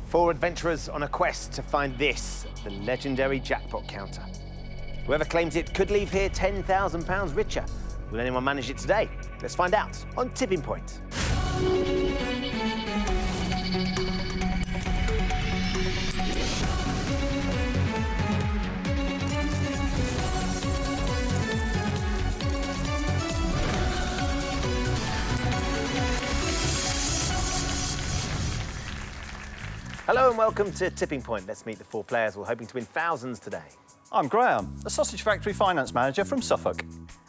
4 adventurers on a quest to find this, the legendary jackpot counter. Whoever claims it could leave here £10,000 richer. Will anyone manage it today? Let's find out on Tipping Point. Hello and welcome to Tipping Point. Let's meet the 4 players who are hoping to win thousands today. I'm Graham, a sausage factory finance manager from Suffolk.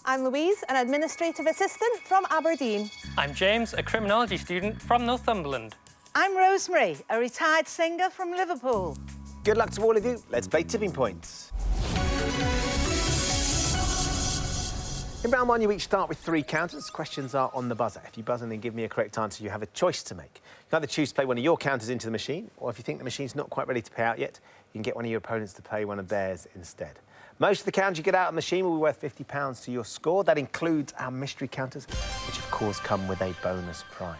I'm Louise, an administrative assistant from Aberdeen. I'm James, a criminology student from Northumberland. I'm Rosemary, a retired singer from Liverpool. Good luck to all of you. Let's play Tipping Point. In round 1, you each start with 3 counters. Questions are on the buzzer. If you buzz in and give me a correct answer, you have a choice to make. You can either choose to play one of your counters into the machine, or if you think the machine's not quite ready to pay out yet, you can get one of your opponents to play one of theirs instead. Most of the counters you get out of the machine will be worth £50 to your score. That includes our mystery counters, which of course come with a bonus prize.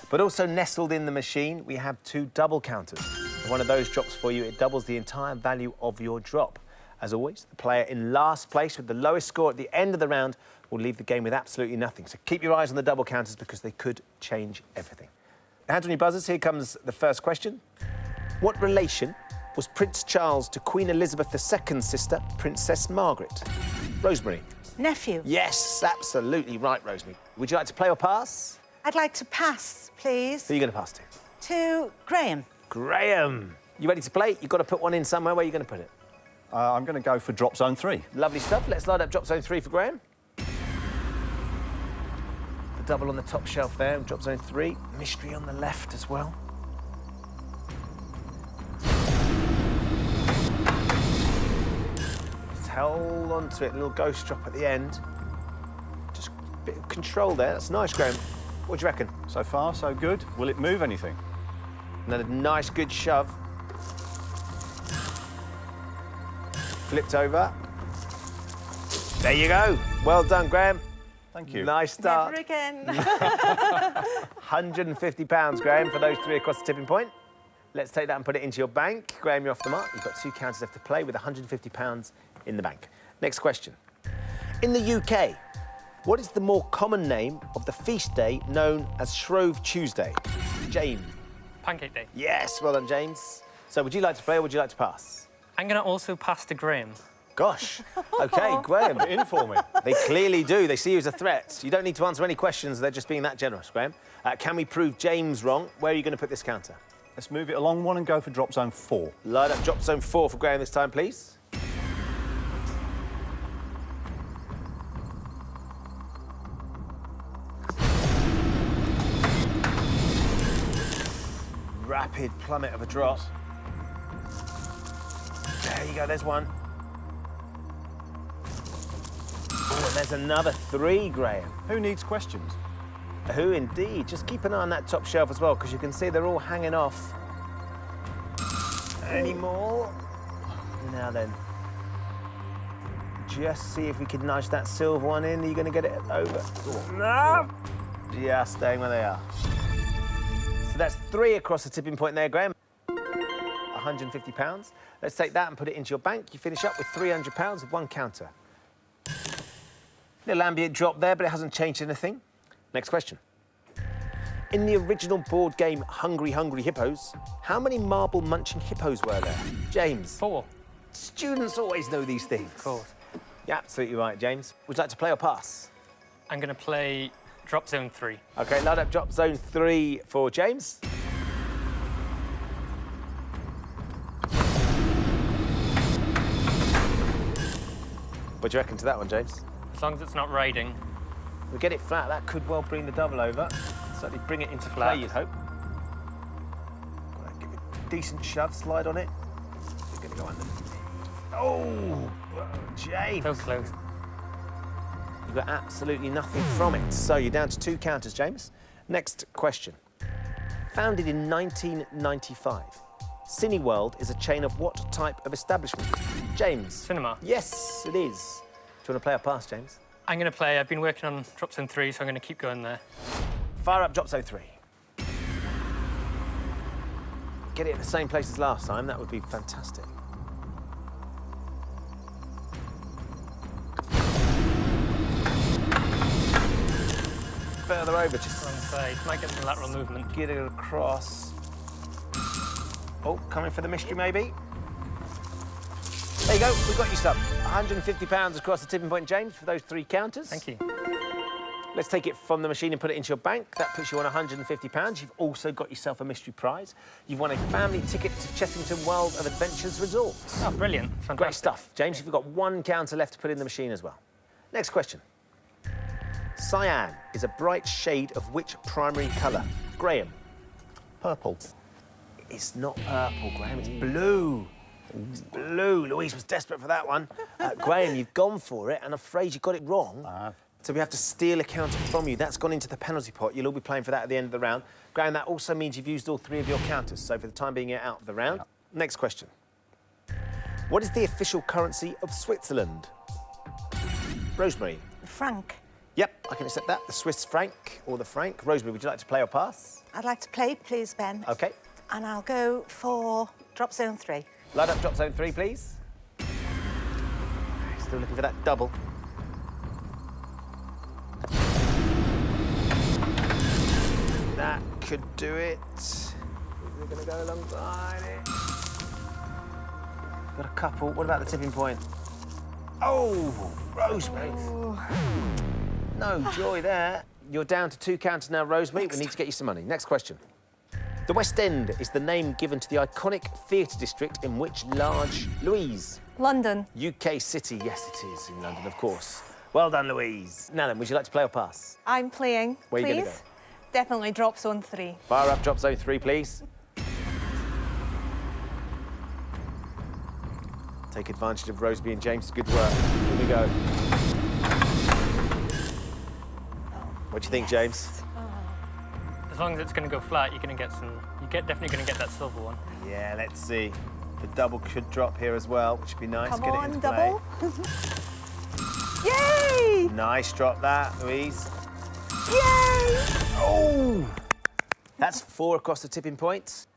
But also nestled in the machine, we have 2 double counters. If one of those drops for you, it doubles the entire value of your drop. As always, the player in last place with the lowest score at the end of the round will leave the game with absolutely nothing. So keep your eyes on the double counters because they could change everything. Hands on your buzzers, here comes the first question. What relation was Prince Charles to Queen Elizabeth II's sister, Princess Margaret? Rosemary. Nephew. Yes, absolutely right, Rosemary. Would you like to play or pass? I'd like to pass, please. Who are you going to pass to? To Graham. Graham. You ready to play? You've got to put one in somewhere. Where are you going to put it? I'm going to go for drop zone 3. Lovely stuff. Let's light up drop zone 3 for Graham. The double on the top shelf there, drop zone 3. Mystery on the left as well. Just hold on to it, a little ghost drop at the end. Just a bit of control there. That's nice, Graham. What do you reckon? So far, so good. Will it move anything? Another nice, good shove. Flipped over. There you go. Well done, Graham. Thank you. Nice start. Never again. £150, Graham, for those 3 across the tipping point. Let's take that and put it into your bank. Graham, you're off the mark. You've got 2 counters left to play with £150 in the bank. Next question. In the UK, what is the more common name of the feast day known as Shrove Tuesday? James. Pancake Day. Yes, well done, James. So would you like to play or would you like to pass? I'm going to also pass to Graham. Gosh. OK, Graham. In for me. They clearly do. They see you as a threat. You don't need to answer any questions. They're just being that generous, Graham. Can we prove James wrong? Where are you going to put this counter? Let's move it along 1 and go for drop zone 4. Light up drop zone 4 for Graham this time, please. Rapid plummet of a drop. There you go, there's one. Oh, and there's another 3, Graham. Who needs questions? Who indeed? Just keep an eye on that top shelf as well, because you can see they're all hanging off. Any more? Now then. Just see if we can nudge that silver one in. Are you going to get it over? No! Just staying where they are. So that's 3 across the tipping point there, Graham. £150. Let's take that and put it into your bank. You finish up with £300 with 1 counter. Little ambient drop there, but it hasn't changed anything. Next question. In the original board game Hungry Hungry Hippos, how many marble-munching hippos were there? James. 4. Students always know these things. Of course. You're absolutely right, James. Would you like to play or pass? I'm going to play drop zone 3. OK, light up drop zone 3 for James. What do you reckon to that one, James? As long as it's not riding. If we get it flat, that could well bring the double over. Certainly bring it into play, you'd hope. Gotta give it a decent shove, slide on it. You're gonna go under. Oh, James. So close. You've got absolutely nothing from it. So you're down to 2 counters, James. Next question. Founded in 1995, Cineworld is a chain of what type of establishment? James. Cinema. Yes, it is. Do you want to play or pass, James? I'm going to play. I've been working on drop zone 3, so I'm going to keep going there. Fire up drop zone 3. get it in the same place as last time, that would be fantastic. Further over, just Wrong side. Might get some lateral movement. get it across. Oh, coming for the mystery, maybe? There you go, we've got you some. £150 across the tipping point, James, for those 3 counters. Thank you. Let's take it from the machine and put it into your bank. That puts you on £150. You've also got yourself a mystery prize. You've won a family ticket to Chessington World of Adventures Resort. Oh, brilliant. Fantastic. Great stuff. James, you've got 1 counter left to put in the machine as well. Next question. Cyan is a bright shade of which primary colour? Graham. Purple. It's not purple, Graham, it's blue. It's blue. Louise was desperate for that one. Graham, you've gone for it, and I'm afraid you got it wrong. I have. So we have to steal a counter from you. That's gone into the penalty pot. You'll all be playing for that at the end of the round. Graham, that also means you've used all 3 of your counters. So for the time being, you're out of the round. Yep. Next question. What is the official currency of Switzerland? Rosemary. Frank. Yep, I can accept that. The Swiss franc or the franc. Rosemary, would you like to play or pass? I'd like to play, please, Ben. OK. And I'll go for drop zone 3. Light up drop zone 3, please. Still looking for that double. That could do it. We're going to go alongside it. Got a couple. What about the tipping point? Oh, Rosemary. No joy there. You're down to 2 counters now, Rosemary. We need to get you some money. Next question. The West End is the name given to the iconic theatre district in which large... Louise. London. UK City. Yes, it is in London, of course. Well done, Louise. Now then, would you like to play or pass? I'm playing, Where are you please. gonna go? Definitely drop zone 3. Fire up, drop zone 3, please. Take advantage of Rosemary and James' good work. Here we go. What do you think, James? As long as it's going to go flat, you're going to get some... definitely going to get that silver one. Yeah, let's see. The double could drop here as well, which would be nice. Come Get it on, into double. play. Yay! Nice drop that, Louise. Yay! Oh! That's 4 across the tipping points.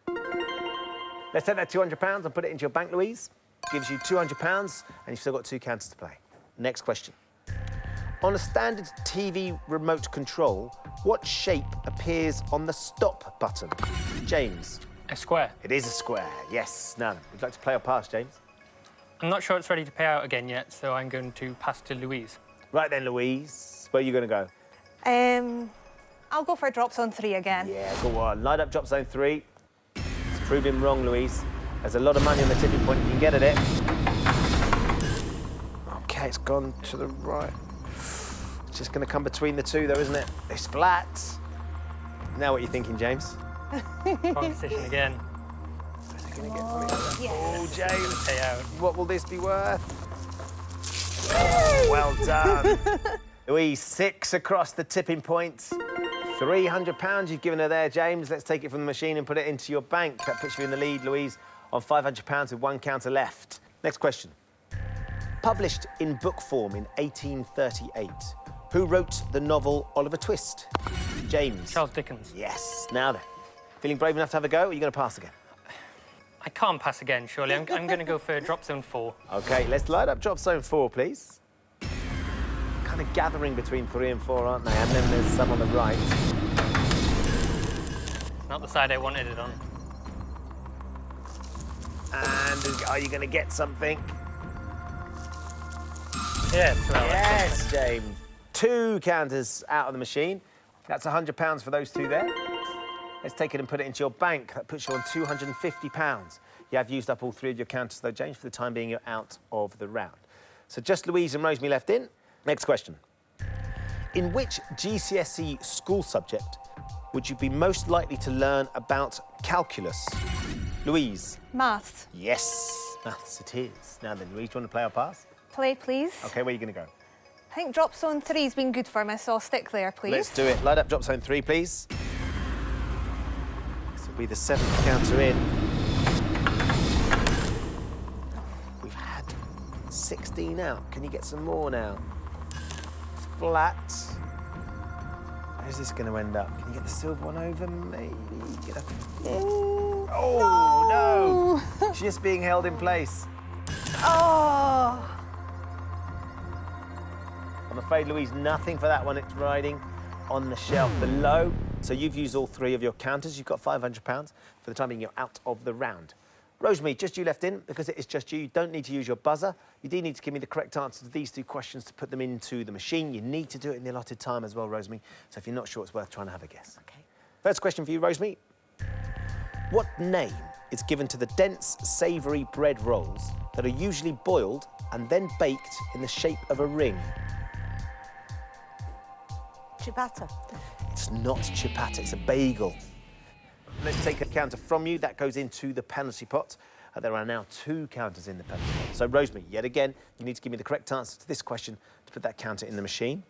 Let's take that £200 and put it into your bank, Louise. Gives you £200 and you've still got 2 counters to play. Next question. On a standard TV remote control, what shape appears on the stop button? James. A square. It is a square, yes. Now, would you like to play or pass, James? I'm not sure it's ready to pay out again yet, so I'm going to pass to Louise. Right then, Louise. Where are you going to go? I'll go for drop zone 3 again. Yeah, go on. Light up drop zone 3. Let's prove him wrong, Louise. There's a lot of money on the tipping point if you can get at it. OK, it's gone to the right. It's just going to come between the 2, though, isn't it? It's flat. Now what are you thinking, James? Wrong decision again. Oh, James. Pay out. What will this be worth? Oh, well done. Louise, 6 across the tipping point. £300 you've given her there, James. Let's take it from the machine and put it into your bank. That puts you in the lead, Louise, on £500 with 1 counter left. Next question. Published in book form in 1838, who wrote the novel Oliver Twist? James. Charles Dickens. Yes. Now then, feeling brave enough to have a go, or are you going to pass again? I can't pass again, surely. I'm going to go for drop zone 4. OK, let's light up drop zone 4, please. Kind of gathering between 3 and 4, aren't they? And then there's some on the right. Not the side I wanted it on. And are you going to get something? Yeah, well, Yes, James. 2 counters out of the machine. That's £100 for those 2 there. Let's take it and put it into your bank. That puts you on £250. You have used up all 3 of your counters, though, James. For the time being, you're out of the round. So just Louise and Rosemary left in. Next question. In which GCSE school subject would you be most likely to learn about calculus? Louise. Maths. Yes, maths it is. Now then, Louise, do you want to play or pass? Play, please. OK, where are you going to go? I think drop zone 3's been good for me, so I'll stick there, please. Let's do it. Light up drop zone 3, please. This will be the 7th counter in. We've had 16 out. Can you get some more now? It's flat. Where's this going to end up? Can you get the silver one over? Maybe. Get up. Oh, just being held in place. Oh! I'm afraid, Louise, nothing for that one. It's riding on the shelf below. So you've used all 3 of your counters. You've got £500. For the time being, you're out of the round. Rosemary, just you left in, because it is just you. You don't need to use your buzzer. You do need to give me the correct answer to these 2 questions to put them into the machine. You need to do it in the allotted time as well, Rosemary. So if you're not sure, it's worth trying to have a guess. OK. First question for you, Rosemary. What name is given to the dense, savoury bread rolls that are usually boiled and then baked in the shape of a ring? Ciabatta. It's not ciabatta, it's a bagel. Let's take a counter from you. That goes into the penalty pot. There are now 2 counters in the penalty pot. So, Rosemary, yet again, you need to give me the correct answer to this question to put that counter in the machine.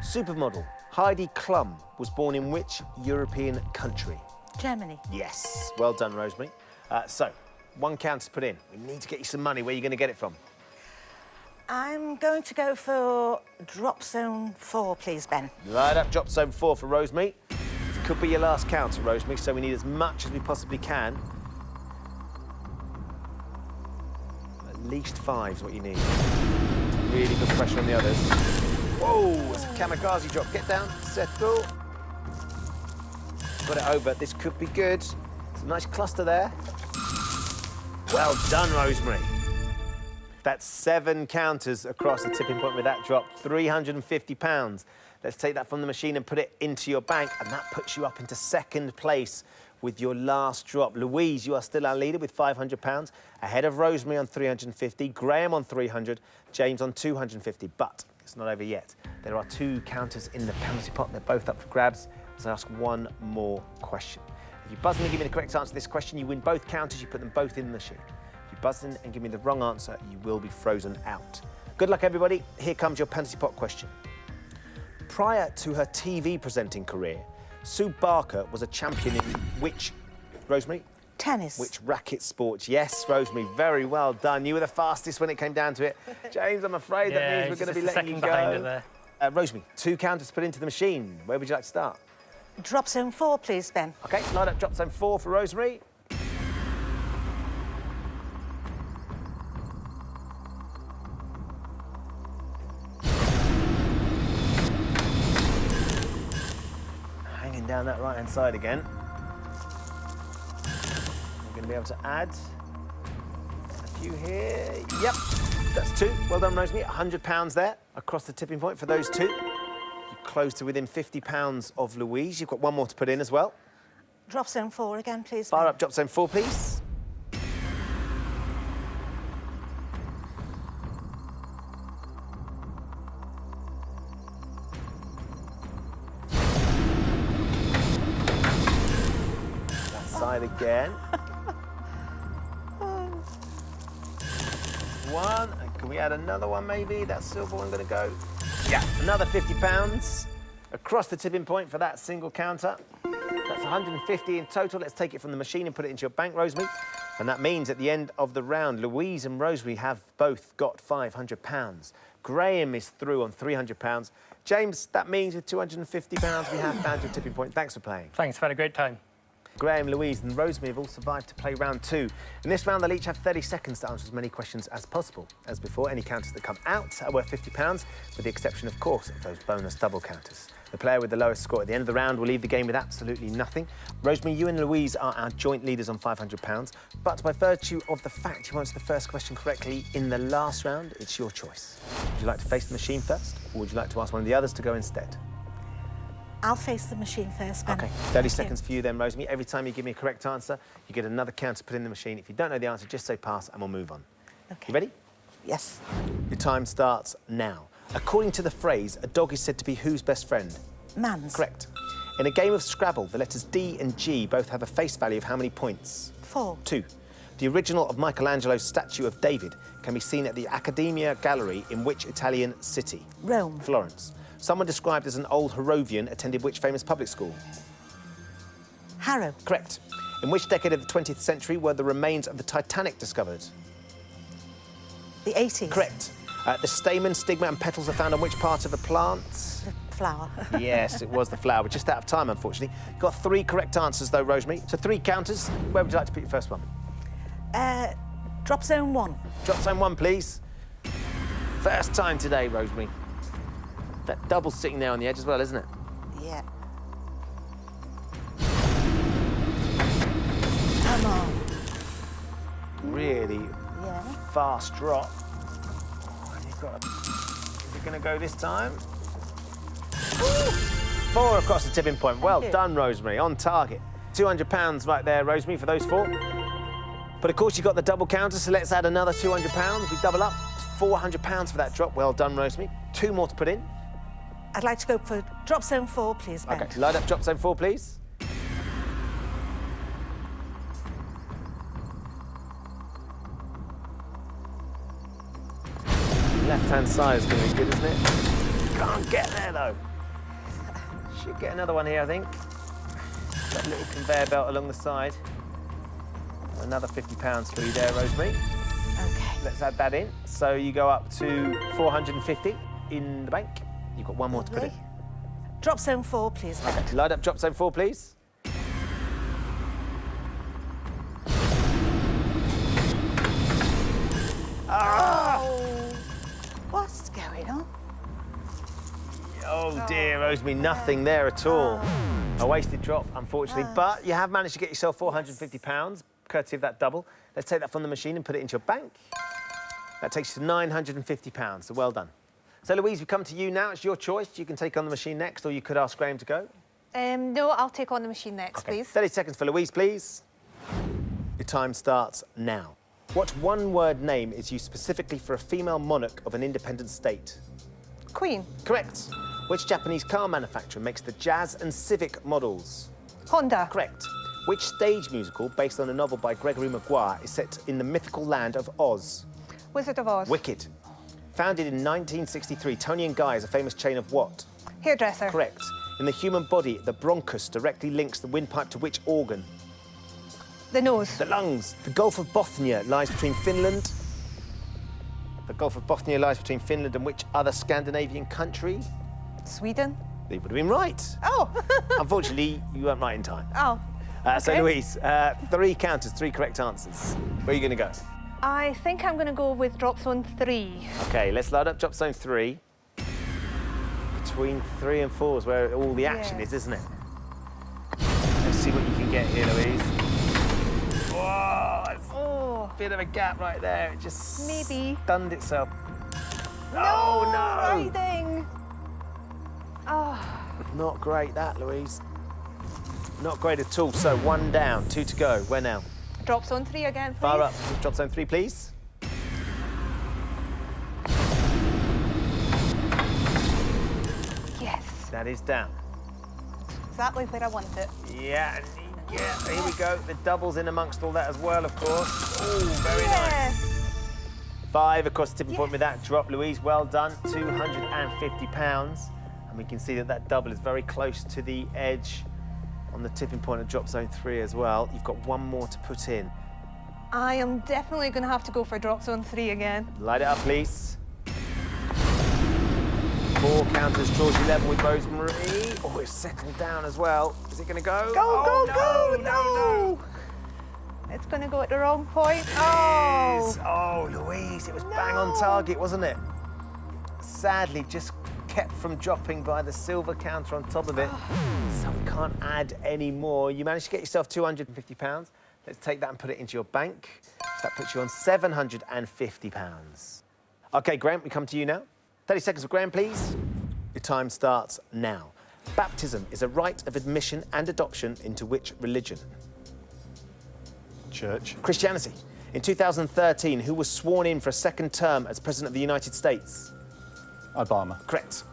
Supermodel Heidi Klum was born in which European country? Germany. Yes, well done, Rosemary. So, 1 counter to put in. We need to get you some money. Where are you going to get it from? I'm going to go for drop zone 4, please, Ben. Right up, drop zone 4 for Rosemary. This could be your last counter, Rosemary, so we need as much as we possibly can. At least 5 is what you need. Really good pressure on the others. Whoa, it's a kamikaze drop. Get down, settle. Got it over. This could be good. It's a nice cluster there. Well done, Rosemary. That's 7 counters across the tipping point with that drop. £350. Let's take that from the machine and put it into your bank, and that puts you up into 2nd place with your last drop. Louise, you are still our leader with £500, ahead of Rosemary on 350, Graham on 300, James on 250. But it's not over yet. There are 2 counters in the penalty pot. They're both up for grabs. Let's ask one more question. If you buzz in and give me the correct answer to this question, you win both counters. You put them both in the machine. If you buzz in and give me the wrong answer, you will be frozen out. Good luck, everybody. Here comes your penalty pot question. Prior to her TV presenting career, Sue Barker was a champion in which, Rosemary? Tennis. Which racket sport? Yes, Rosemary, very well done. You were the fastest when it came down to it. James, I'm afraid that means we're going to be letting you go. Rosemary, 2 counters to put into the machine. Where would you like to start? Drop zone 4, please, Ben. OK, line up drop zone 4 for Rosemary. Hanging down that right-hand side again. We're going to be able to add a few here. Yep, that's 2. Well done, Rosemary. £100 there across the tipping point for those 2. Close to within £50 of Louise. You've got 1 more to put in as well. Drop zone 4 again, please. Fire up drop zone 4, please. That side again. 1. And can we add another one, maybe? That silver one going to go. Yeah, another £50 across the tipping point for that single counter. That's 150 in total. Let's take it from the machine and put it into your bank, Rosemary. And that means at the end of the round, Louise and Rosemary have both got £500. Graham is through on £300. James, that means with £250 we have found your tipping point. Thanks for playing. Thanks, I've had a great time. Graham, Louise and Rosemary have all survived to play round 2. In this round, they'll each have 30 seconds to answer as many questions as possible. As before, any counters that come out are worth £50, with the exception, of course, of those bonus double counters. The player with the lowest score at the end of the round will leave the game with absolutely nothing. Rosemary, you and Louise are our joint leaders on £500, but by virtue of the fact you answered the first question correctly in the last round, it's your choice. Would you like to face the machine first, or would you like to ask one of the others to go instead? I'll face the machine first, Ben. OK, 30 seconds for you then, Rosemary. Every time you give me a correct answer, you get another counter to put in the machine. If you don't know the answer, just say pass and we'll move on. OK. You ready? Yes. Your time starts now. According to the phrase, a dog is said to be whose best friend? Man's. Correct. In a game of Scrabble, the letters D and G both have a face value of how many points? 4. 2. The original of Michelangelo's statue of David can be seen at the Accademia Gallery in which Italian city? Rome. Florence. Someone described as an old Harrovian attended which famous public school? Harrow. Correct. In which decade of the 20th century were the remains of the Titanic discovered? The 80s. Correct. The stamen, stigma and petals are found on which part of a plant? The flower. Yes, it was the flower. We're just out of time, unfortunately. Got 3 correct answers, though, Rosemary. So 3 counters. Where would you like to put your first one? Drop zone 1. Drop zone 1, please. First time today, Rosemary. That double's sitting there on the edge as well, isn't it? Yeah. Come on. Really Yeah. fast drop. You've got is it going to go this time? Ooh. 4 across the tipping point. Well done, Rosemary. On target. £200 right there, Rosemary, for those 4. But of course, you've got the double counter, so let's add another £200. We double up. It's £400 for that drop. Well done, Rosemary. 2 more to put in. I'd like to go for drop zone 4, please, Ben. OK, light up drop zone 4, please. Left-hand side is going to be good, isn't it? Can't get there, though. Should get another one here, I think. That little conveyor belt along the side. Another £50 for you there, Rosemary. OK. Let's add that in. So you go up to 450 in the bank. You've got 1 more to put in. Drop zone 4, please, Ben. OK, light up drop zone 4, please. Oh! What's going on? Oh dear, Rosemary, nothing there at all. A wasted drop, unfortunately, but you have managed to get yourself £450, courtesy of that double. Let's take that from the machine and put it into your bank. That takes you to £950, so well done. So, Louise, we come to you now. It's your choice. You can take on the machine next, or you could ask Graham to go. No, I'll take on the machine next, Okay. please. 30 seconds for Louise, please. Your time starts now. What one-word name is used specifically for a female monarch of an independent state? Queen. Correct. Which Japanese car manufacturer makes the Jazz and Civic models? Honda. Correct. Which stage musical, based on a novel by Gregory Maguire, is set in the mythical land of Oz? Wizard of Oz. Wicked. Founded in 1963, Tony and Guy is a famous chain of what? Hairdresser. Correct. In the human body, the bronchus directly links the windpipe to which organ? The nose. The lungs. The Gulf of Bothnia lies between Finland. The Gulf of Bothnia lies between Finland and which other Scandinavian country? Sweden. They would have been right. Oh. Unfortunately, you weren't right in time. Oh. So, Okay. Louise, 3 counters, 3 correct answers. Where are you going to go? I think I'm going to go with drop zone 3. OK, let's load up drop zone 3. Between 3 and 4 is where all the action Yeah. is, isn't it? Let's see what you can get here, Louise. Whoa, it's Oh. a bit of a gap right there. It just Maybe. stunned itself. No, Oh, no! riding. Oh. Not great, that, Louise. Not great at all. So 1 down, 2 to go. Where now? Drop zone 3 again, please. Fire up. Drop zone 3, please. Yes. That is down. Exactly where I want it. Yeah, here we go. The double's in amongst all that as well, of course. Oh, very nice. Yes. 5 across the tipping point Yes. with that drop, Louise. Well done. £250. And we can see that that double is very close to the edge on the tipping point of drop zone 3 as well. You've got 1 more to put in. I am definitely going to have to go for drop zone 3 again. Light it up, please. 4 counters, draws you level with Rosemary. Oh, it's settled down as well. Is it going to go? Go, Oh, go, no. It's going to go at the wrong point. Oh. Oh, Louise, it was bang on target, wasn't it? Sadly, just kept from dropping by the silver counter on top of it. So we can't add any more. You managed to get yourself £250. Let's take that and put it into your bank. So that puts you on £750. OK, Graham, we come to you now. 30 seconds for Graham, please. Your time starts now. Baptism is a rite of admission and adoption into which religion? Church. Christianity. In 2013, who was sworn in for a 2nd term as President of the United States? Obama. Correct.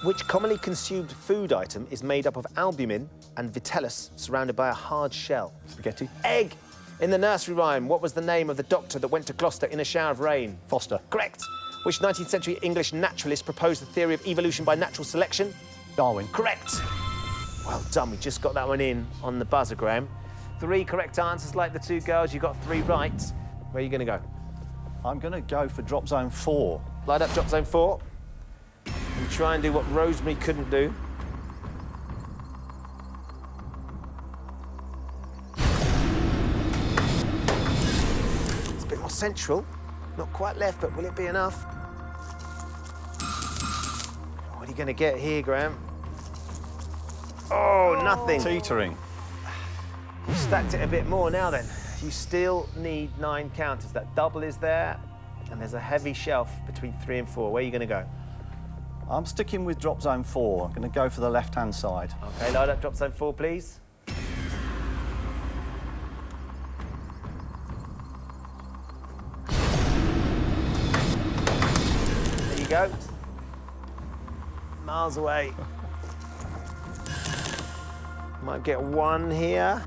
Which commonly consumed food item is made up of albumin and vitellus surrounded by a hard shell? Spaghetti. Egg. In the nursery rhyme, what was the name of the doctor that went to Gloucester in a shower of rain? Foster. Correct. Which 19th century English naturalist proposed the theory of evolution by natural selection? Darwin. Correct. Well done, we just got that one in on the buzzer, Graham. 3 correct answers like the 2 girls. You got 3 right. Where are you going to go? I'm going to go for drop zone 4. Light up drop zone 4. And try and do what Rosemary couldn't do. central. Not quite left, but will it be enough? What are you going to get here, Graham? Oh, nothing. Teetering. You've stacked it a bit more now then. You still need 9 counters. That double is there, and there's a heavy shelf between 3 and 4. Where are you going to go? I'm sticking with drop zone 4. I'm going to go for the left-hand side. OK, load up drop zone 4, please. There you go. Miles away. Might get 1 here.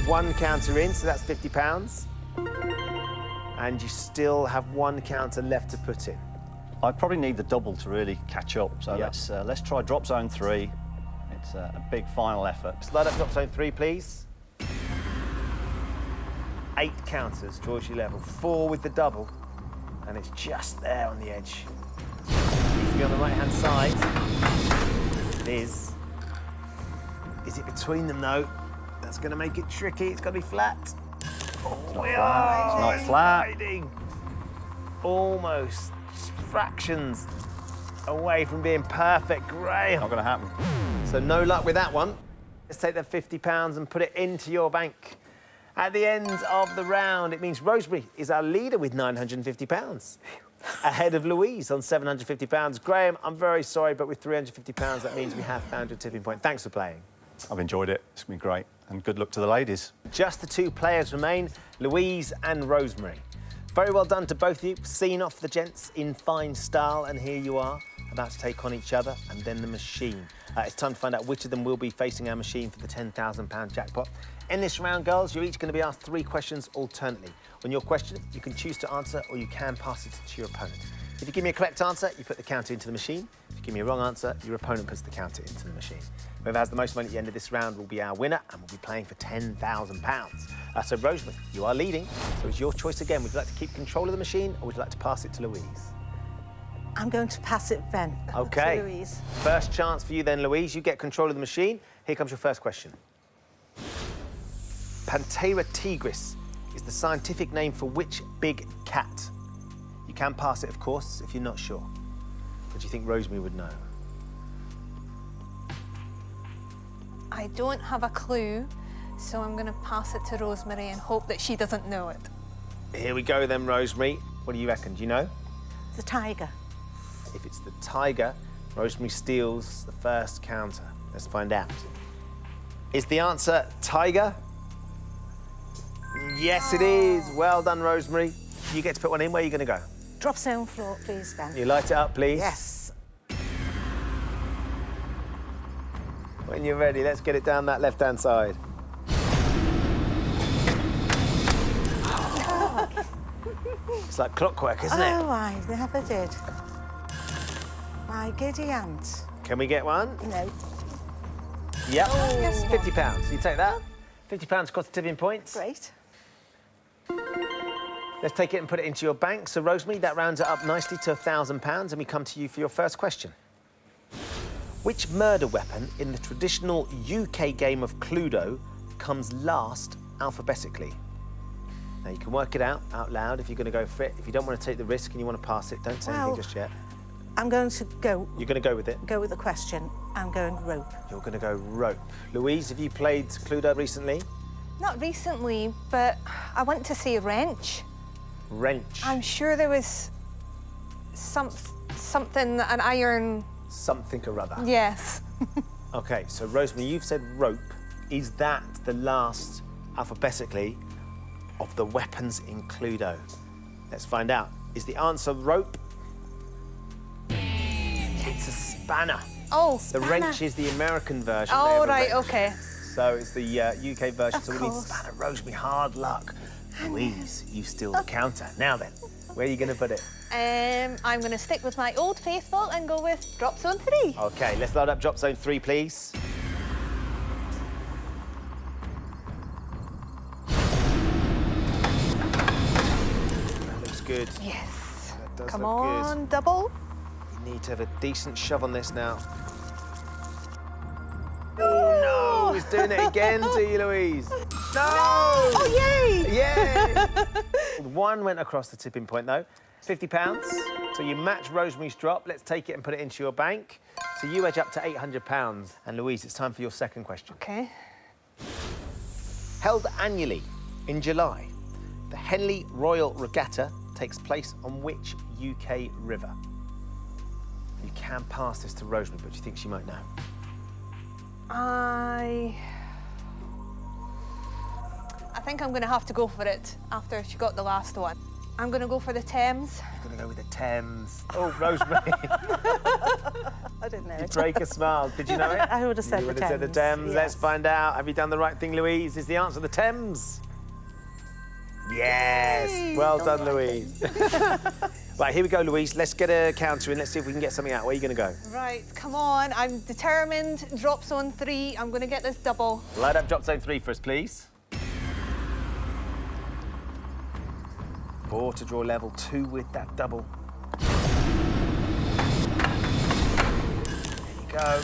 1 counter in, so that's £50. And you still have 1 counter left to put in. I probably need the double to really catch up, so Yep. let's try drop zone 3. It's a big final effort. Slide up drop zone 3, please. 8 counters draws you level. 4 with the double, and it's just there on the edge. Needs to be on the right-hand side. It is. Is it between them, though? That's going to make it tricky. It's got to be flat. Oh, we are. It's not flat. Hiding. Almost fractions away from being perfect, Graham. Not going to happen. So no luck with that one. Let's take that £50 and put it into your bank. At the end of the round, it means Rosemary is our leader with £950. Ahead of Louise on £750. Graham, I'm very sorry, but with £350, that means we have found your tipping point. Thanks for playing. I've enjoyed it. It's been great. And good luck to the ladies. Just the 2 players remain, Louise and Rosemary. Very well done to both of you. Seen off the gents in fine style, and here you are, about to take on each other and then the machine. It's time to find out which of them will be facing our machine for the £10,000 jackpot. In this round, girls, you're each going to be asked 3 questions alternately. On your question, you can choose to answer or you can pass it to your opponent. If you give me a correct answer, you put the counter into the machine. If you give me a wrong answer, your opponent puts the counter into the machine. Whoever has the most money at the end of this round will be our winner, and we'll be playing for £10,000. So, Rosemary, you are leading, so it's your choice again. Would you like to keep control of the machine, or would you like to pass it to Louise? I'm going to pass it then OK. to Louise. First chance for you then, Louise. You get control of the machine. Here comes your first question. Panthera tigris is the scientific name for which big cat? You can pass it, of course, if you're not sure. But do you think Rosemary would know? I don't have a clue, so I'm going to pass it to Rosemary and hope that she doesn't know it. Here we go then, Rosemary. What do you reckon? Do you know? The tiger. If it's the tiger, Rosemary steals the first counter. Let's find out. Is the answer tiger? Yes, it is. Well done, Rosemary. You get to put one in. Where are you going to go? Drop zone 4, please, Ben. You light it up, please. Yes. When you're ready, let's get it down that left-hand side. It's like clockwork, isn't it? Oh, I never did. My giddy aunt. Can we get one? No. Yep. yes, £50. You take that? £50 cost the tipping points. Great. Let's take it and put it into your bank. So, Rosemary, that rounds it up nicely to £1,000, and we come to you for your first question. Which murder weapon in the traditional UK game of Cluedo comes last alphabetically? Now, you can work it out loud if you're going to go for it. If you don't want to take the risk and you want to pass it, don't say anything just yet. I'm going to go You're going to go with it? with the question. I'm going rope. You're going to go rope. Louise, have you played Cluedo recently? Not recently, but I want to say wrench. Wrench. I'm sure there was something, an iron... Something or other. Yes. OK, so Rosemary, you've said rope. Is that the last, alphabetically, of the weapons in Cluedo? Let's find out. Is the answer rope? It's a spanner. Oh, The wrench is the American version. oh, of a right, wrench. OK. So it's the UK version, Of so we need course. spanner. Rosemary, hard luck. Louise, you steal the counter. Now then, where are you going to put it? I'm going to stick with my old faithful and go with drop zone 3. OK, let's load up drop zone 3, please. That looks good. Yes. That does Come look on, double. good. You need to have a decent shove on this now. Oh, no! He's doing it again, do you, Louise? No! Oh, yay! Yeah! One went across the tipping point, though. £50. So you match Rosemary's drop. Let's take it and put it into your bank. So you edge up to £800. And Louise, it's time for your second question. Okay. Held annually in July, the Henley Royal Regatta takes place on which UK river? You can pass this to Rosemary, but do you think she might know? I think I'm going to have to go for it after she got the last one. I'm going to go for the Thames. You're going to go with the Thames. Oh, Rosemary. I didn't know You it. break a smile. Did you know it? I would have said You the would have said the Thames, Thames. yes. Let's find out. Have you done the right thing, Louise? Is the answer the Thames? Yes. Yay. Well All done, right. Louise. Right, here we go, Louise. Let's get a counter in. Let's see if we can get something out. Where are you going to go? Right, come on. I'm determined. Drop zone 3. I'm going to get this double. Light up drop zone 3 for us, please. 4 to draw level 2 with that double. There you go.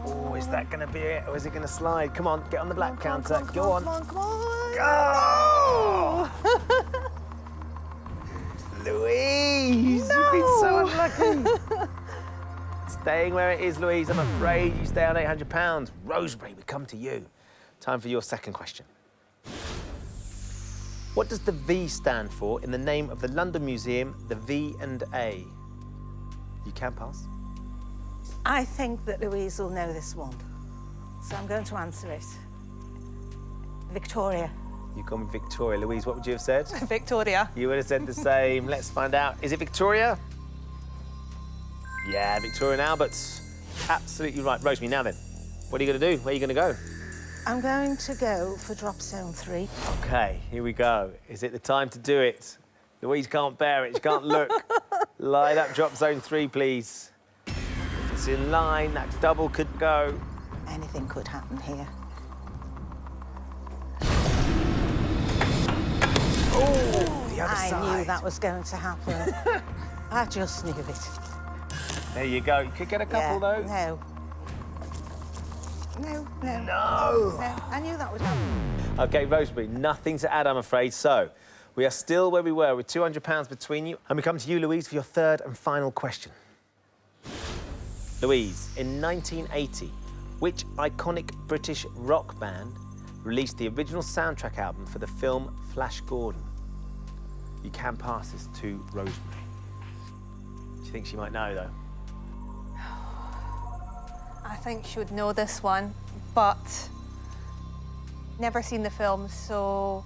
Oh, is that going to be it, or is it going to slide? Come on, get on the black counter. Go on. Come on, come on. Go! Louise, you've been so unlucky. Staying where it is, Louise. I'm afraid you stay on £800. Rosemary, we come to you. Time for your second question. What does the V stand for in the name of the London Museum, the V&A? You can pass. I think that Louise will know this one, so I'm going to answer it. Victoria. You've gone with Victoria. Louise, what would you have said? Victoria. You would have said the same. Let's find out. Is it Victoria? Yeah, Victoria and Albert's. Absolutely right. Rosemary, now then, what are you going to do? Where are you going to go? I'm going to go for drop zone 3. OK, here we go. Is it the time to do it? Louise can't bear it. She can't look. Light up drop zone 3, please. If it's in line, that double could go. Anything could happen here. Oh, the other I side. knew that was going to happen. I just knew it. There you go. You could get a couple, though. No. No, no. No. No, I knew that would happen. OK, Rosemary, nothing to add, I'm afraid. So, we are still where we were with £200 between you. And we come to you, Louise, for your third and final question. Louise, in 1980, which iconic British rock band released the original soundtrack album for the film Flash Gordon? You can pass this to Rosemary. Do you think she might know, though? I think she would know this one, but never seen the film, so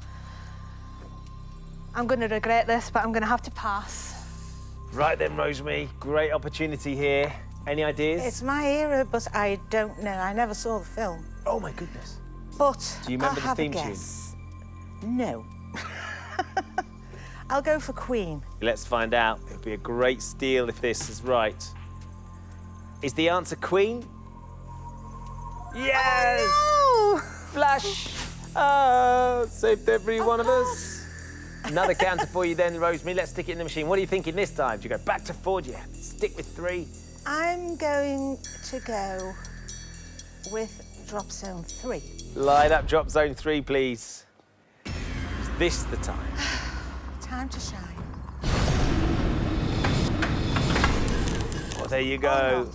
I'm going to regret this, but I'm going to have to pass. Right then, Rosemary, great opportunity here. Any ideas? It's my era, but I don't know. I never saw the film. Oh, my goodness. But Do you remember I'll the have theme a tune? guess. No. I'll go for Queen. Let's find out. It would be a great steal if this is right. Is the answer Queen? Yes! Oh, Flash! Saved every one of us. Another counter for you then, Rosemary. Let's stick it in the machine. What are you thinking this time? Do you go back to 4? Do you stick with 3? I'm going to go with drop zone 3. Light up drop zone 3, please. Is this the time? Time to shine. Well, there you go.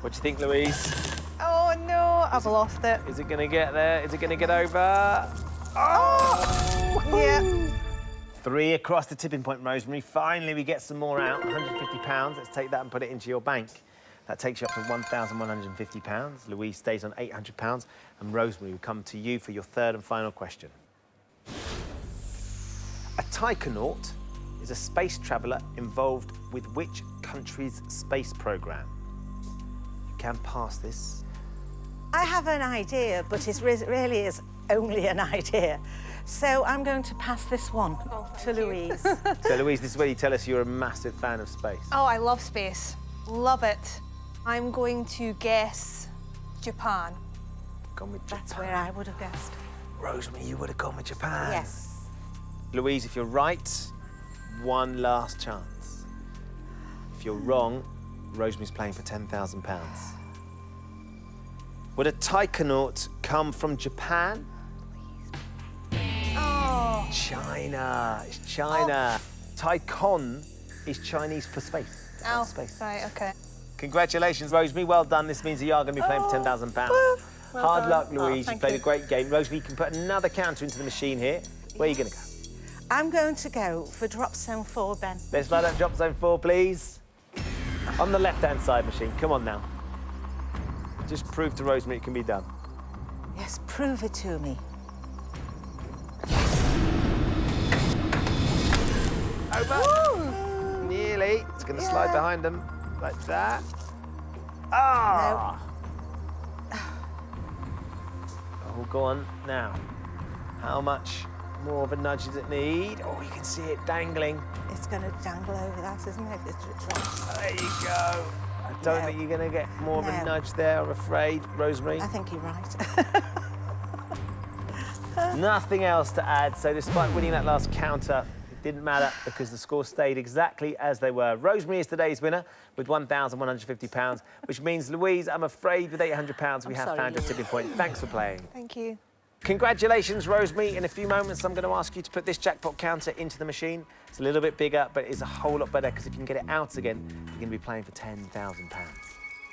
What do you think, Louise? oh no, I've lost it. Is it going to get there? Is it going to get over? Oh! Yeah. 3 across the tipping point, Rosemary. Finally, we get some more out. £150. Let's take that and put it into your bank. That takes you up to £1,150. Louise stays on £800. And Rosemary, we come to you for your third and final question. A taikonaut is a space traveller involved with which country's space programme? You can pass this. I have an idea, but it really is only an idea. So I'm going to pass this one to Louise. So, Louise, this is where you tell us you're a massive fan of space. Oh, I love space. Love it. I'm going to guess Japan. Gone with That's Japan. where I would have guessed. Rosemary, you would have gone with Japan. Yes. Louise, if you're right, one last chance. If you're wrong, Rosemary's playing for £10,000. Would a taikonaut come from Japan? China. It's China. Taikon is Chinese for space. Oh, Space. right, okay. Congratulations, Rosemary. Well done. This means that you are going to be playing for £10,000. Well Hard done. luck, Oh, Louise. You thank played you. a great game. Rosemary, you can put another counter into the machine here. Where are you going to go? I'm going to go for drop zone 4, Ben. Let's light up drop zone 4, please. On the left-hand side machine. Come on now. Just prove to Rosemary it can be done. Yes, prove it to me. Over. Woo! Nearly. It's going to slide Yeah. behind them like that. Ah! Oh, go on now. How much more of a nudge does it need? Oh, you can see it dangling. It's going to dangle over that, isn't it? There you go. I don't No. think you're going to get more of a No. nudge there, I'm afraid, Rosemary. I think you're right. Nothing else to add. So despite winning that last counter, it didn't matter because the scores stayed exactly as they were. Rosemary is today's winner with £1,150, which means, Louise, I'm afraid with £800, we have sorry, found your Louise. tipping point. Thanks for playing. Thank you. Congratulations, Rosemary. In a few moments, I'm going to ask you to put this jackpot counter into the machine. It's a little bit bigger, but it's a whole lot better because if you can get it out again, you're going to be playing for £10,000.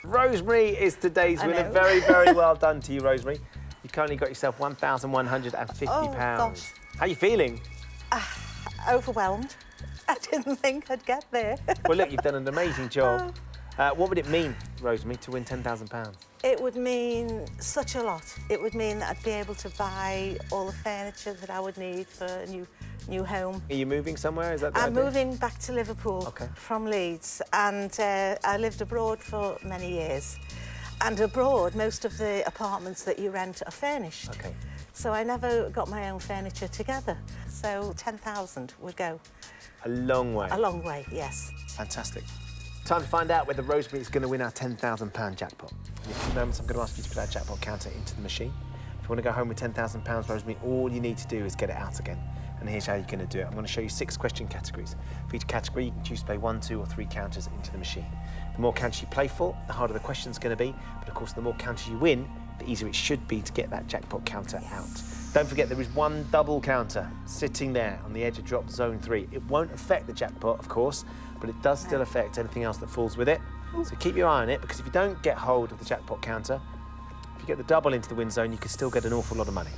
Rosemary is today's I winner. know. Very, very well done to you, Rosemary. You currently got yourself £1,150. Oh, gosh. How are you feeling? Overwhelmed. I didn't think I'd get there. Well, look, you've done an amazing job. What would it mean, Rosemary, to win £10,000? It would mean such a lot. It would mean that I'd be able to buy all the furniture that I would need for a new home. Are you moving somewhere? Is that the I'm idea? moving back to Liverpool Okay. from Leeds, and I lived abroad for many years. And abroad, most of the apartments that you rent are furnished. Okay. So I never got my own furniture together. So 10,000 would go A long way. a long way, yes. Fantastic. Time to find out whether Rosemary is going to win our £10,000 jackpot. In a few moments, I'm going to ask you to put our jackpot counter into the machine. If you want to go home with £10,000, Rosemary, all you need to do is get it out again. And here's how you're going to do it. I'm going to show you 6 question categories. For each category, you can choose to play 1, 2, or 3 counters into the machine. The more counters you play for, the harder the question's going to be. But of course, the more counters you win, the easier it should be to get that jackpot counter out. Don't forget, there is one double counter sitting there on the edge of drop zone 3. It won't affect the jackpot, of course, but it does still affect anything else that falls with it. So keep your eye on it, because if you don't get hold of the jackpot counter, if you get the double into the win zone, you can still get an awful lot of money.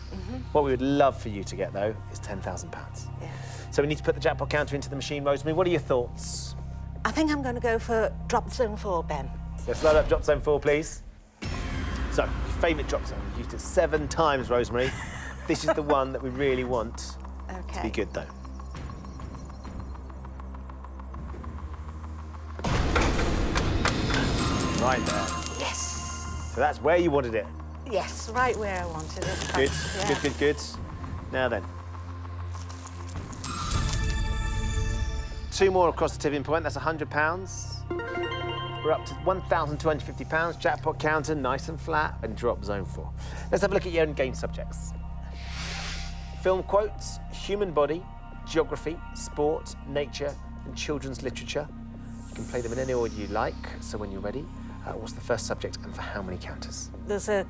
What we would love for you to get, though, is £10,000. Yeah. So we need to put the jackpot counter into the machine. Rosemary, what are your thoughts? I think I'm going to go for drop zone 4, Ben. Let's load up drop zone 4, please. So, your favourite drop zone. You've used it 7 times, Rosemary. This is the one that we really want Okay. to be good, though. Right there. Yes. So that's where you wanted it. Yes, right where I wanted it. Good, Yeah. good, good, good. Now then. 2 more across the tipping point. That's £100. We're up to £1,250. Jackpot counter, nice and flat, and drop zone 4. Let's have a look at your own game subjects. Film quotes, human body, geography, sport, nature, and children's literature. You can play them in any order you like. So when you're ready, what's the first subject and for how many counters? There's a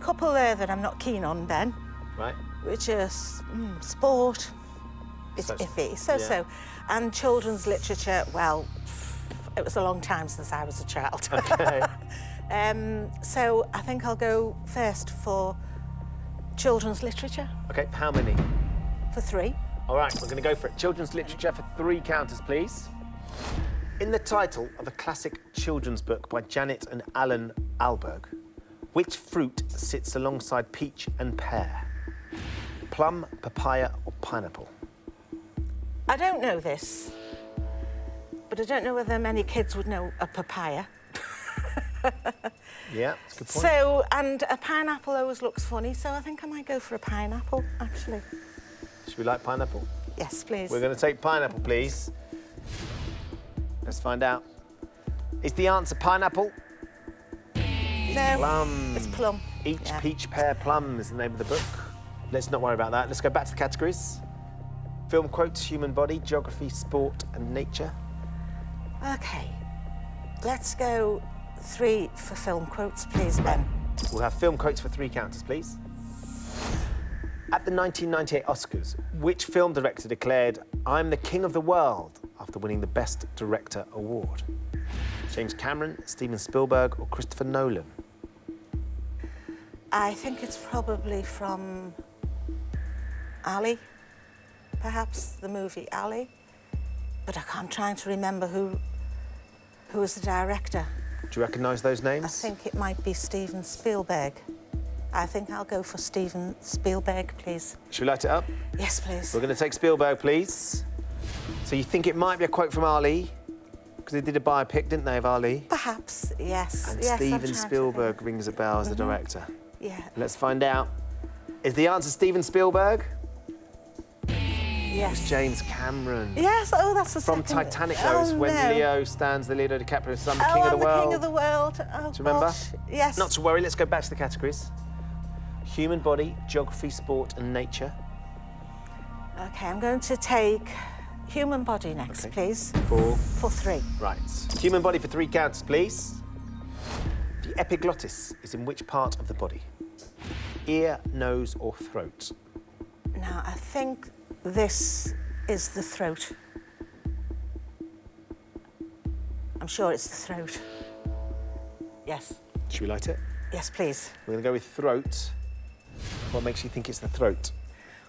couple there that I'm not keen on, Ben, Right? which is sport, it's So- iffy, so-so. yeah. And children's literature, well, it was a long time since I was a child. Okay. So I think I'll go first for children's literature, Okay, how many? for 3. All right, we're going to go for it. Children's literature for 3 counters, please. In the title of a classic children's book by Janet and Alan Alberg, which fruit sits alongside peach and pear? Plum, papaya, or pineapple? I don't know this, but I don't know whether many kids would know a papaya. Yeah, that's a good point. So, and a pineapple always looks funny, so I think I might go for a pineapple, actually. Should we like pineapple? Yes, please. We're going to take pineapple, please. Let's find out. Is the answer pineapple? No, Plum. it's plum. Each Yeah. peach, pear, plum is the name of the book. Let's not worry about that. Let's go back to the categories. Film quotes, human body, geography, sport, and nature. Okay, let's go 3 for film quotes, please, Ben. We'll have film quotes for 3 counters, please. At the 1998 Oscars, which film director declared, "I'm the king of the world," after winning the Best Director award? James Cameron, Steven Spielberg, or Christopher Nolan? I think it's probably from Ali, perhaps, the movie Ali. But I'm trying to remember who was the director. Do you recognise those names? I think it might be Steven Spielberg. I think I'll go for Steven Spielberg, please. Should we light it up? Yes, please. We're going to take Spielberg, please. So you think it might be a quote from Ali? Because they did a biopic, didn't they, of Ali? Perhaps, yes. And yes, I'm Steven trying to Spielberg think. rings a bell as the director. Yeah. Let's find out. Is the answer Steven Spielberg? Yes. James Cameron. Yes, oh, that's the From second. Titanic, oh, though, it's when no. Leo stands the Leonardo DiCaprio son, Oh, King of I'm the World. King of the World. Oh, Do you remember? gosh. Yes. Not to worry, let's go back to the categories. Human body, geography, sport and nature. OK, I'm going to take human body next, Okay. please. For 3. Right. Human body for 3 counts, please. The epiglottis is in which part of the body? Ear, nose or throat? Now, I think this is the throat. I'm sure it's the throat. Yes. Should we light it? Yes, please. We're going to go with throat. What makes you think it's the throat?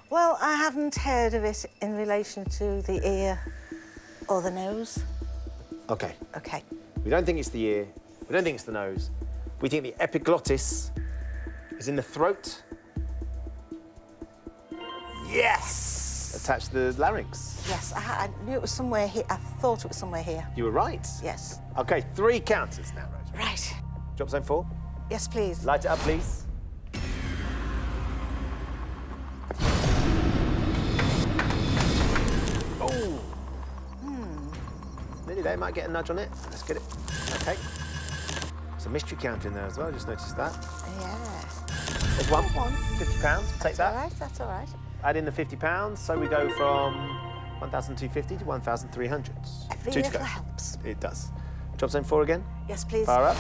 Well, I haven't heard of it in relation to the ear or the nose. OK. OK. We don't think it's the ear. We don't think it's the nose. We think the epiglottis is in the throat. Yes! Attached to the larynx. Yes, I knew it was somewhere here. I thought it was somewhere here. You were right. Yes. OK, 3 counters now, Rosemary. Right. Drop zone 4. Yes, please. Light it up, please. Oh! Nearly there, might get a nudge on it. Let's get it. OK. There's a mystery counter in there as well, I just noticed that. Yeah. There's one. £50, take that. All right, that's all right. Add in the £50, so we go from 1,250 to 1,300. Every 2 to little go. helps. It does. Drop zone 4 again. Yes, please. Fire up.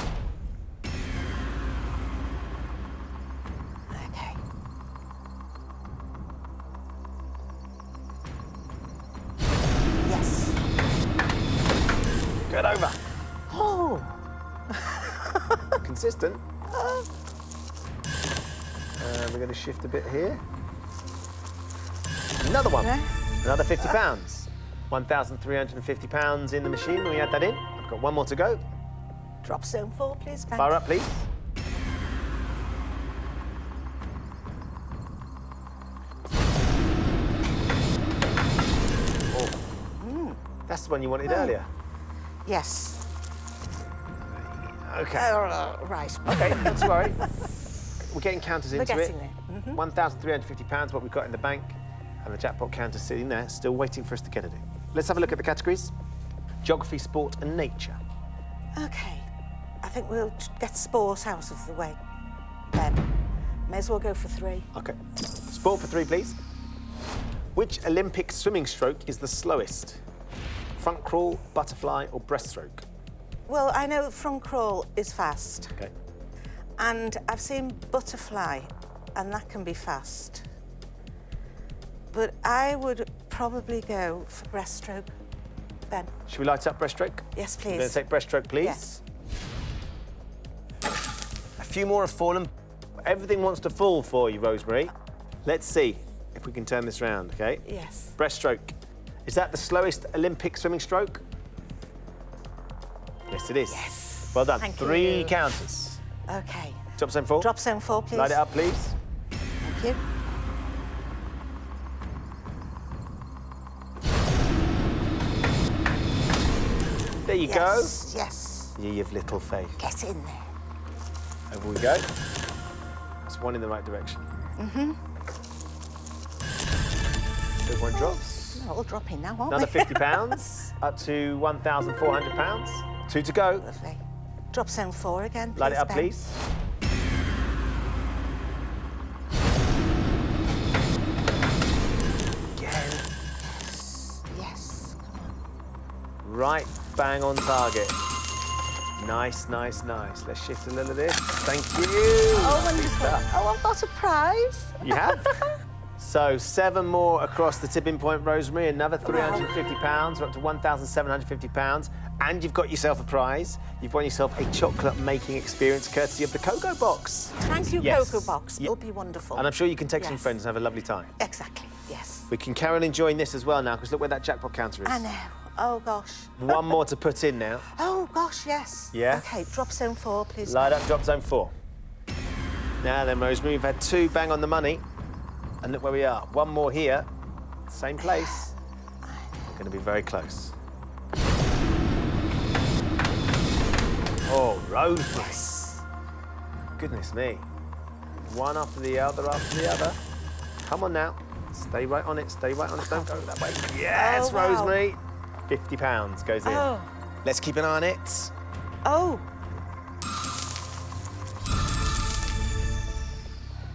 OK. Yes. Good over. Oh! Consistent. We're going to shift a bit here. Another one. Yeah. Another £50. £1,350 in the machine. When we add that in, I've got one more to go. Drop zone 4, please. Ben. Fire up, please. Oh. That's the one you wanted earlier. Yes. OK. Right. OK, not to worry. We're getting counters We're into it. getting there. £1,350, what we've got in the bank, and the jackpot counter sitting there, still waiting for us to get it in. Let's have a look at the categories. Geography, sport and nature. OK. I think we'll get sport out of the way, Ben. May as well go for 3. OK. Sport for 3, please. Which Olympic swimming stroke is the slowest? Front crawl, butterfly or breaststroke? Well, I know front crawl is fast, OK. and I've seen butterfly, and that can be fast. But I would probably go for breaststroke, Ben. Should we light up breaststroke? Yes, We're going to please. take breaststroke, please. Yes. A few more have fallen. Everything wants to fall for you, Rosemary. Let's see if we can turn this round, OK? Yes. Breaststroke. Is that the slowest Olympic swimming stroke? Yes, it is. Yes. Well done. Thank 3 you. counters. OK. Drop zone 4. Drop zone 4, please. Light it up, please. Thank you. There you Yes. Yes. go. Ye of little faith. Get in there. Over we go. That's one in the right direction. Third one drops. They're all dropping now, aren't Another they? £50, up to £1,400. 2 to go. Lovely. Drop zone 4 again, please, Light it up, Ben. please. Again. Yes. Come on. Right bang on target. Nice, nice, nice. Let's shift a little of this. Thank you. Oh, Lovely wonderful. stuff. Oh, I've got a prize. You have? So 7 more across the tipping point, Rosemary. Another £350. We're up to £1,750. And you've got yourself a prize. You've won yourself a chocolate making experience courtesy of the Cocoa Box. Thank you, Yes. Cocoa Box. It'll be wonderful. And I'm sure you can take some Yes. friends and have a lovely time. Exactly, yes. We can carry on enjoying this as well now, because look where that jackpot counter is. I know. Oh, gosh. One more to put in now. Oh, gosh, yes. Yeah? OK, drop zone 4, please. Light up drop zone 4. Now then, Rosemary, we've had 2 bang on the money. And look where we are. 1 more here. Same place. We're going to be very close. Oh, Rosemary. Yes. Goodness me. One after the other, after the other. Come on now. Stay right on it, stay right on it. Don't go that way. Yes, Oh, wow. Rosemary. £50 goes in. Oh. Let's keep an eye on it. Oh,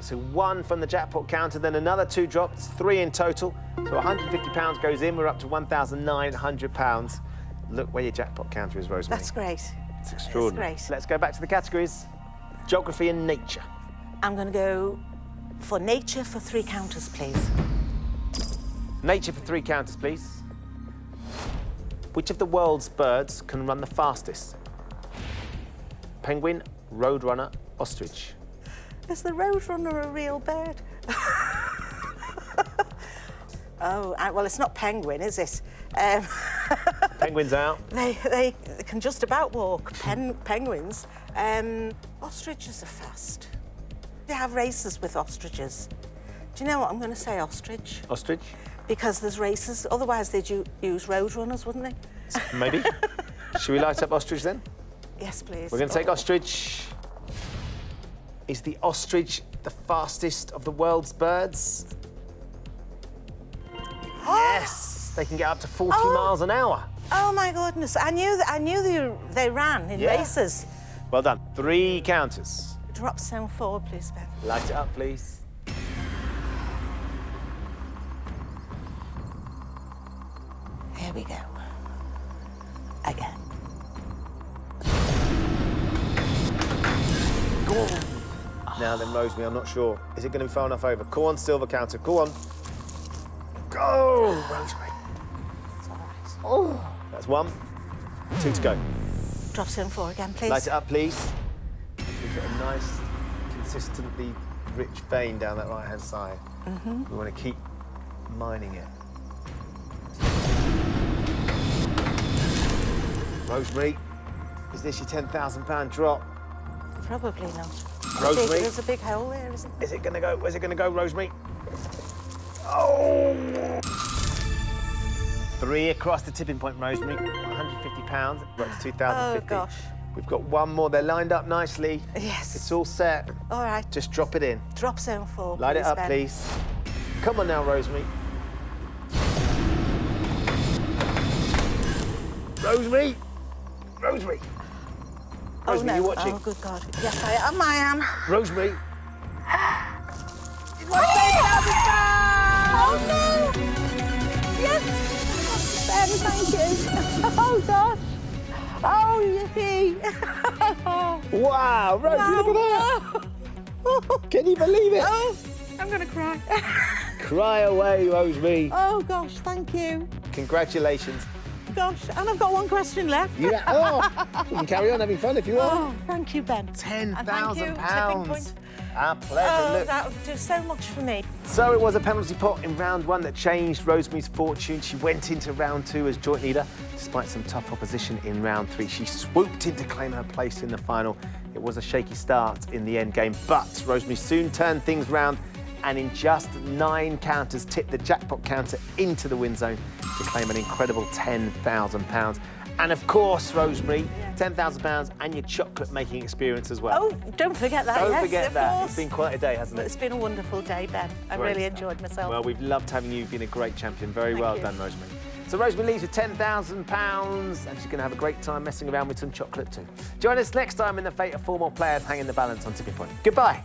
So 1 from the jackpot counter, then another 2 drops, 3 in total. So £150 goes in, we're up to £1,900. Look where your jackpot counter is, Rosemary. that's great. It's extraordinary. That's great. Let's go back to the categories. Geography and nature. I'm going to go for nature for 3 counters, please. Nature for 3 counters, please. Which of the world's birds can run the fastest? Penguin, roadrunner, ostrich. Is the roadrunner a real bird? Oh, well, it's not penguin, is it? Penguin's out. They can just about walk, penguins. Ostriches are fast. They have races with ostriches. Do you know what? I'm going to say ostrich. Ostrich? Because there's races. Otherwise, they'd use roadrunners, wouldn't they? Maybe. Should we light up ostrich then? Yes, please. We're going to take ostrich. Is the ostrich the fastest of the world's birds? Yes! They can get up to 40 miles an hour. Oh, my goodness. I knew they ran in Yeah. races. Well done. 3 counters. Drop zone 4, please, Ben. Light it up, please. Here we go. Again. Go on. Now then, Rosemary, I'm not sure. Is it going to be far enough over? Go on, silver counter. Go on. Go, Rosemary. It's all right. Oh. That's 1. 2 to go. Drop zone 4 again, please. Light it up, please. We've got a nice, consistently rich vein down that right-hand side. We want to keep mining it. Rosemary, is this your £10,000 drop? Probably not. Rosemary? There's a big hole there, isn't there? Is it going to go? Where's it going to go, Rosemary? Oh! 3 across the tipping point, Rosemary. £150. We're up to 2,050. Oh, gosh. We've got 1 more. They're lined up nicely. Yes. It's all set. All right. Just drop it in. Drop zone 4, Light it up, Ben. please. Come on now, Rosemary. Rosemary! Rosemary! Oh, Rosemary, no. you watching? Oh, good God. Yes, I am. Rosemary! Oh, no! Yes! Ben, thank you. Oh, gosh. Oh, yippee. Wow, Rosemary, look at that! Can you believe it? Oh, I'm going to cry. Cry away, Rosemary. Oh, gosh, thank you. Congratulations. Gosh, and I've got 1 question left. You can carry on having fun if you want. Oh, thank you, Ben. £10,000. Our pleasure. Oh, Look. that would do so much for me. So it was a penalty pot in round 1 that changed Rosemary's fortune. She went into round 2 as joint leader. Despite some tough opposition in round 3, she swooped in to claim her place in the final. It was a shaky start in the end game, but Rosemary soon turned things round and in just 9 counters tipped the jackpot counter into the win zone to claim an incredible £10,000. And of course, Rosemary, £10,000 and your chocolate making experience as well. Oh, don't forget that, Don't yes, forget of that. course. It's been quite a day, hasn't it? It's been a wonderful day, Ben. I Great really stuff. enjoyed myself. Well, we've loved having you. You've been a great champion. Very Thank well you. done, Rosemary. So Rosemary leaves with £10,000 and she's going to have a great time messing around with some chocolate too. Join us next time in the fate of 4 more players hanging the balance on Tipping Point. Goodbye.